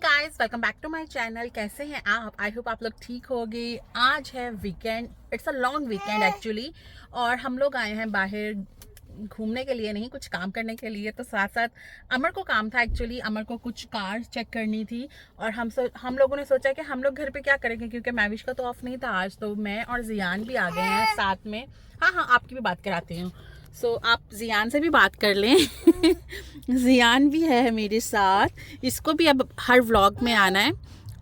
Guys, welcome back to my channel. कैसे हैं आप? आई होप आप लोग ठीक होगे। आज है weekend, it's a long weekend actually, और हम लोग आए हैं बाहर घूमने के लिए, नहीं कुछ काम करने के लिए। तो साथ साथ अमर को काम था एक्चुअली, अमर को कुछ कार चेक करनी थी। और हम लोगों ने सोचा कि हम लोग घर पे क्या करेंगे, क्योंकि मैविश का तो ऑफ नहीं था आज, तो मैं और जियान भी आ गए हैं साथ में। हाँ, आपकी भी बात कराती हूँ। आप जियान से भी बात कर लें। जियान भी है मेरे साथ, इसको भी अब हर व्लॉग में आना है।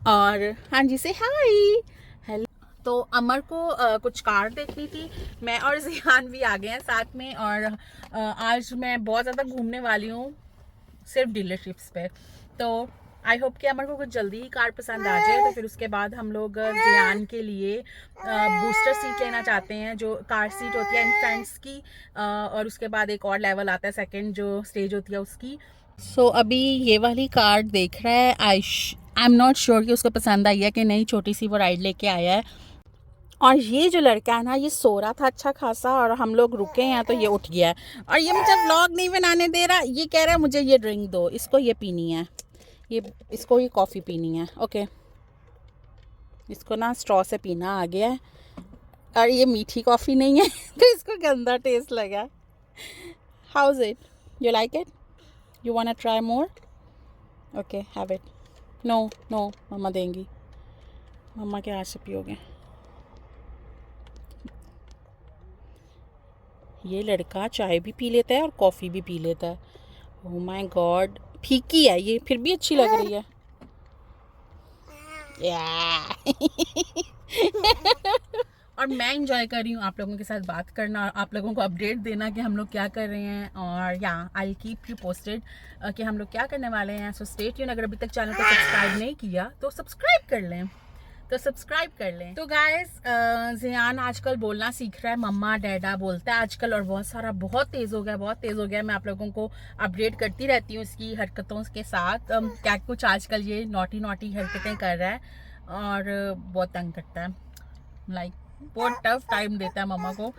और हाँ जी, से हाय हेलो। तो अमर को कुछ कार देखनी थी, मैं और जियान भी आ गए हैं साथ में। और आज मैं बहुत ज़्यादा घूमने वाली हूँ, सिर्फ डीलरशिप्स पे। तो आई होप कि अमर को कुछ जल्दी ही कार पसंद आ जाए। तो फिर उसके बाद हम लोग जियान के लिए बूस्टर सीट लेना चाहते हैं, जो कार सीट होती है इन्फेंट्स की। और उसके बाद एक और लेवल आता है, सेकंड जो स्टेज होती है उसकी। अभी ये वाली कार देख रहा है। आई एम नॉट श्योर कि उसको पसंद आई है कि नहीं। छोटी सी वो राइड लेके आया है। और ये जो लड़का है ना, ये सो रहा था अच्छा खासा, और हम लोग रुके हैं तो ये उठ गया है। और ये मुझे व्लॉग नहीं बनाने दे रहा। ये कह रहा है मुझे ये ड्रिंक दो, इसको ये पीनी है, इसको ये कॉफ़ी पीनी है। ओके, इसको ना स्ट्रॉ से पीना आ गया है, और ये मीठी कॉफ़ी नहीं है। तो इसको गंदा टेस्ट लगा। How is it? You like it? You want try more? Okay, have it. No no, mamma देंगी। मम्मा के हाथ से पियोगे? ये लड़का चाय भी पी लेता है और कॉफ़ी भी पी लेता है। ओह माय गॉड, फीकी है ये, फिर भी अच्छी लग रही है। और मैं इंजॉय कर रही हूँ आप लोगों के साथ बात करना, और आप लोगों को अपडेट देना कि हम लोग क्या कर रहे हैं। और आई कीप यू पोस्टेड कि हम लोग क्या करने वाले हैं। So stay tune. अगर अभी तक चैनल को सब्सक्राइब नहीं किया तो सब्सक्राइब कर लें, तो गाइस, जियान आजकल बोलना सीख रहा है, मम्मा डैडा बोलता है आजकल, और बहुत तेज़ हो गया। मैं आप लोगों को अपडेट करती रहती हूँ इसकी हरकतों के साथ। क्या कुछ आजकल ये नॉटी हरकतें कर रहा है, और बहुत तंग करता है। लाइक बहुत टफ टाइम देता है मम्मा को।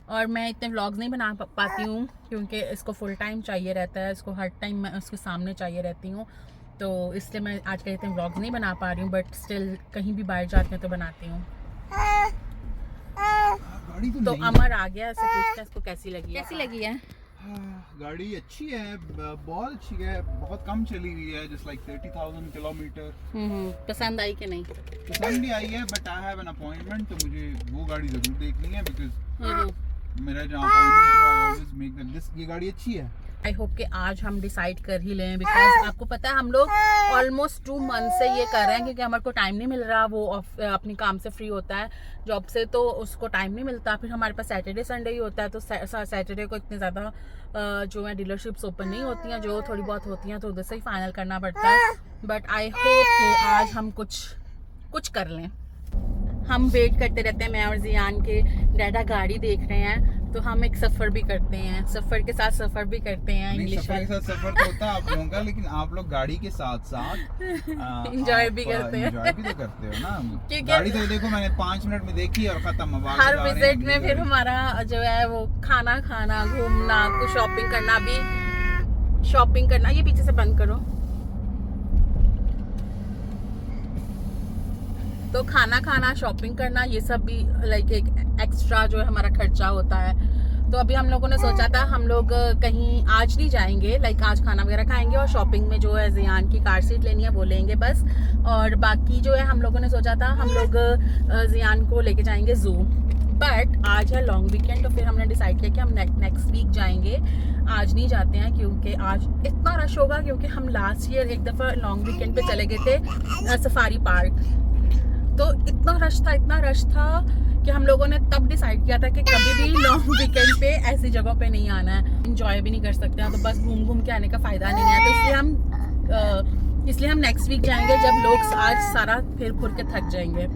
और मैं इतने व्लॉग्स नहीं बना पाती हूँ, क्योंकि इसको फुल टाइम चाहिए रहता है, इसको हर टाइम मैं उसके सामने चाहिए रहती हूँ। तो इसलिए मैं आजकल इतने व्लॉग्स नहीं बना पा रही हूँ, बट स्टिल कहीं भी बाहर जाते हैं तो बनाती हूँ। तो अमर आ गया, ऐसे पूछता है इसको कैसी लगी है। गाड़ी अच्छी है, बहुत अच्छी है, बहुत कम चली हुई है, जस्ट लाइक 30,000 किलोमीटर। पसंद आई कि नहीं? पसंद भी आई है, but I have an appointment, तो मुझे वो गाड़ी जरूर देखनी है, बिकॉज मेरा जहाँ अपॉइंटमेंट है I always make that this. ये गाड़ी अच्छी है। आई होप कि आज हम डिसाइड कर ही लें, बिकॉज आपको पता है हम लोग ऑलमोस्ट 2 मंथ से ये कर रहे हैं, क्योंकि हमारे को टाइम नहीं मिल रहा। वो अपनी काम से फ्री होता है, जॉब से, तो उसको टाइम नहीं मिलता। फिर हमारे पास सैटरडे संडे ही होता है, तो सैटरडे को इतनी ज़्यादा जो है डीलरशिप्स ओपन नहीं होती हैं, जो थोड़ी बहुत होती हैं तो उधर से ही फाइनल करना पड़ता है। बट आई होप कि आज हम कुछ कर लें। हम वेट करते रहते हैं, मैं और जियान के। डैडा गाड़ी देख रहे हैं, तो हम एक सफर भी करते हैं, सफर के साथ सफर भी करते हैं। इंग्लिश सफर के साथ सफर तो होता है आप लोगों का, लेकिन आप लोग गाड़ी के साथ साथ एंजॉय भी करते हैं। एंजॉय भी तो करते हो ना। गाड़ी तो देखो मैंने 5 मिनट में देखी और खत्म। हर विजिट में फिर हमारा जो है वो खाना खाना, घूमना, कुछ शॉपिंग करना। ये पीछे से बंद करो। तो खाना खाना, शॉपिंग करना, ये सब भी लाइक एक एक्स्ट्रा जो है हमारा खर्चा होता है। तो अभी हम लोगों ने सोचा था हम लोग कहीं आज नहीं जाएंगे, लाइक आज खाना वगैरह खाएंगे, और शॉपिंग में जो है जियान की कार सीट लेनी है वो लेंगे बस। और बाकी जो है हम लोगों ने सोचा था हम लोग जियान को लेके जाएंगे जू। बट आज है लॉन्ग वीकेंड, तो फिर हमने डिसाइड किया कि हम नेक्स्ट वीक जाएंगे। आज नहीं जाते हैं, क्योंकि आज इतना रश होगा, क्योंकि हम लास्ट ईयर एक दफ़ा लॉन्ग वीकेंड पे चले गए थे सफारी पार्क। तो इतना रश था कि हम लोगों ने तब डिसाइड किया था कि कभी भी लॉन्ग वीकेंड पे ऐसी जगहों पे नहीं आना है। इंजॉय भी नहीं कर सकते हैं, तो बस घूम के आने का फ़ायदा नहीं है। तो इसलिए हम नेक्स्ट वीक जाएंगे, जब लोग आज सारा फिर के थक जाएंगे।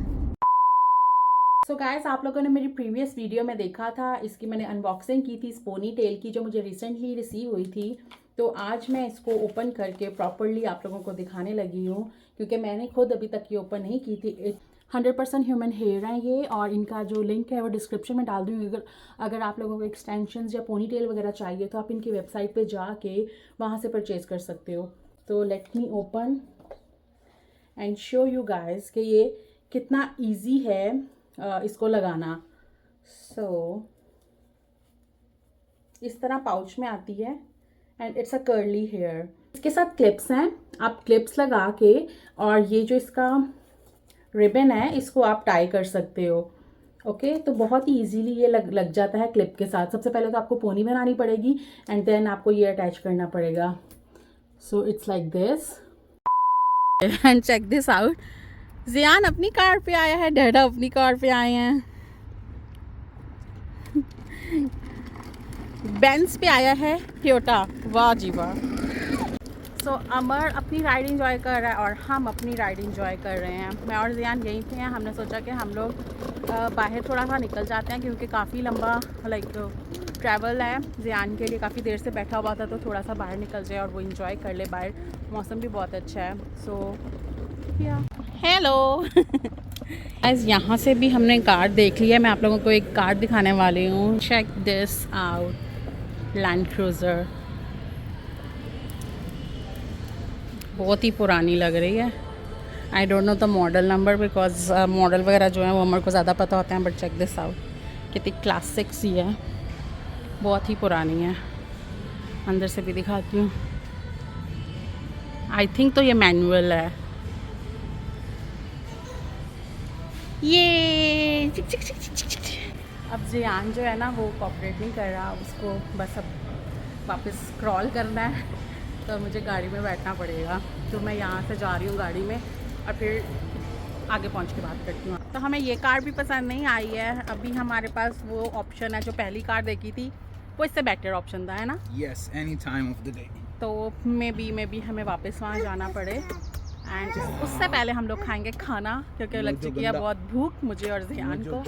सो गाइस, आप लोगों ने मेरी प्रीवियस वीडियो में देखा था, इसकी मैंने अनबॉक्सिंग की थी, इस पोनी टेल की, जो मुझे रिसेंटली रिसीव हुई थी। तो आज मैं इसको ओपन करके प्रॉपरली आप लोगों को दिखाने लगी हूँ, क्योंकि मैंने खुद अभी तक ये ओपन नहीं की थी। 100% ह्यूमन हेयर है ये, और इनका जो लिंक है वो डिस्क्रिप्शन में डाल दूँगी। अगर आप लोगों को एक्सटेंशंस या पोनी टेल वगैरह चाहिए तो आप इनकी वेबसाइट पे जाके वहाँ से परचेज़ कर सकते हो। तो let me open. And show you guys कि ये कितना इजी है इसको लगाना। सो इस तरह पाउच में आती है and it's a curly hair. इसके साथ क्लिप्स हैं, आप क्लिप्स लगा के और ये जो इसका रिबन है इसको आप टाई कर सकते हो। ओके तो बहुत ही इजीली ये लग जाता है क्लिप के साथ। सबसे पहले तो आपको पोनी बनानी पड़ेगी एंड देन आपको ये अटैच करना पड़ेगा। So it's like this and check this out. Jian अपनी कार पे आया है, डैडा अपनी कार पे आए हैं, बेंज पे आया है टोयोटा। वाह जी वाह। सो अमर अपनी राइड एंजॉय कर रहा है और हम अपनी राइड एंजॉय कर रहे हैं। मैं और जियान यहीं पे हैं। हमने सोचा कि हम लोग बाहर थोड़ा सा निकल जाते हैं क्योंकि काफ़ी लंबा ट्रैवल है जियान के लिए। काफ़ी देर से बैठा हुआ था तो थोड़ा सा बाहर निकल जाए और वो इंजॉय कर ले। बाहर मौसम भी बहुत अच्छा है। सो या हेलो गाइस, यहाँ से भी हमने कार देख ली है। मैं आप लोगों को एक कार दिखाने वाली हूँ। Check this out, land cruiser. बहुत ही पुरानी लग रही है। I don't know the model number because model वगैरह जो है वो हमारे को ज़्यादा पता होता है। बट चेक दिस आउट, कितनी क्लासिक सी है, बहुत ही पुरानी है। अंदर से भी दिखाती हूँ। आई थिंक तो ये मैनुअल है। ये चिक चिक चिक चिक चिक चिक। अब जियान जो है ना वो कोऑपरेट नहीं कर रहा, उसको बस अब वापस क्रॉल करना है तो मुझे गाड़ी में बैठना पड़ेगा। तो मैं यहाँ से जा रही हूँ गाड़ी में और फिर आगे पहुँच के बात करती हूँ। तो हमें ये कार भी पसंद नहीं आई है। अभी हमारे पास वो ऑप्शन है जो पहली कार देखी थी, वो इससे बेटर ऑप्शन था, है ना? Yes, any time of the day. तो मे बी हमें वापस वहाँ जाना पड़े। एंड उससे पहले हम लोग खाएंगे खाना क्योंकि लग चुकी है बहुत भूख मुझे और जियान को।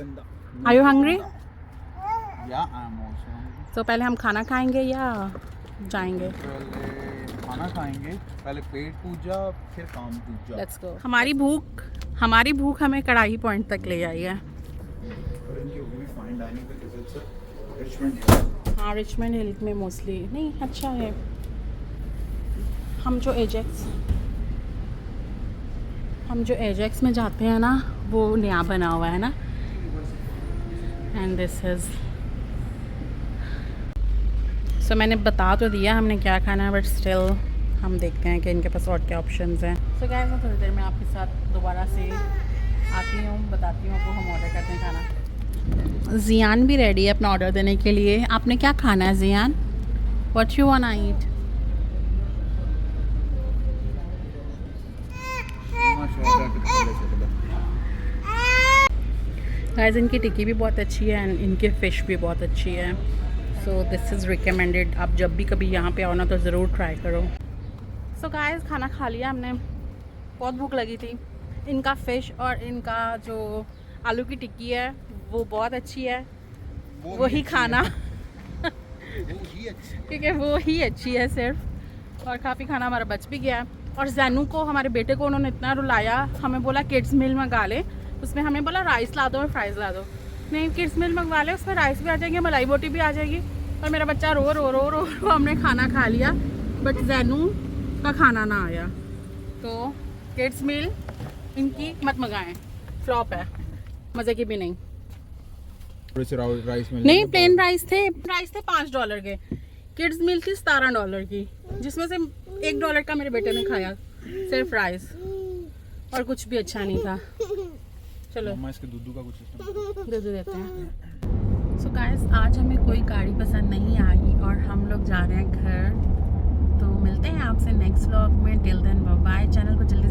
Are you hungry? Yeah, I'm also hungry. तो पहले हम खाना खाएंगे या जाएंगे? पहले खाना खाएंगे, पहले पेट पूजा फिर काम पूजा। Let's go. हमारी भूख हमें कढ़ाई पॉइंट तक ले आई है। हाँ, रिचमंड हिल में मोस्टली नहीं अच्छा है। हम जो एजेक्स में जाते हैं ना वो नया बना हुआ है ना। एंड दिस इज सो मैंने बता तो दिया हमने क्या खाना है, बट स्टिल हम देखते हैं कि इनके पास और क्या ऑप्शंस हैं। सो गाइस, मैं थोड़ी देर में आपके साथ दोबारा से आती हूँ, बताती हूँ आपको हम ऑर्डर करते हैं खाना। जियान भी रेडी है अपना ऑर्डर देने के लिए। आपने क्या खाना है Jian? What you want to eat? Guys, इनकी टिक्की भी बहुत अच्छी है एंड इनकी फ़िश भी बहुत अच्छी है। So this is recommended. आप जब भी कभी यहाँ पे आओ ना तो ज़रूर ट्राई करो। सो गाइस, खाना खा लिया हमने, बहुत भूख लगी थी। इनका फ़िश और इनका जो आलू की टिक्की है वो बहुत अच्छी है। वही खाना क्योंकि वो ही अच्छी है सिर्फ। और काफ़ी खाना हमारा बच भी गया। और जैनू को, हमारे बेटे को, उन्होंने इतना रुलाया। हमें बोला किड्स मील मंगा ले, उसमें हमें बोला राइस ला दो और फ्राइज़ ला दो। नहीं, किड्स मील मंगवा ले, उसमें राइस भी आ जाएंगे, मलाई बोटी भी आ जाएगी। और मेरा बच्चा रो रो रो रो रो हमने खाना खा लिया बट जैनू का खाना ना आया। तो किड्स मील इनकी मत मंगाएं, फ्लॉप है, मज़े की भी नहीं। राइस नहीं, प्लेन राइस थे $5 के। किड्स मील थी $17 की, जिसमें से $1 का मेरे बेटे ने खाया, सिर्फ राइस, और कुछ भी अच्छा नहीं था। चलो इसके दूध का कुछ सिस्टम दूध देते हैं। सो गाइस, आज हमें कोई गाड़ी पसंद नहीं आई और हम लोग जा रहे हैं घर। तो मिलते हैं आपसे नेक्स्ट व्लॉग में। Till then bye bye. Channel को जल्दी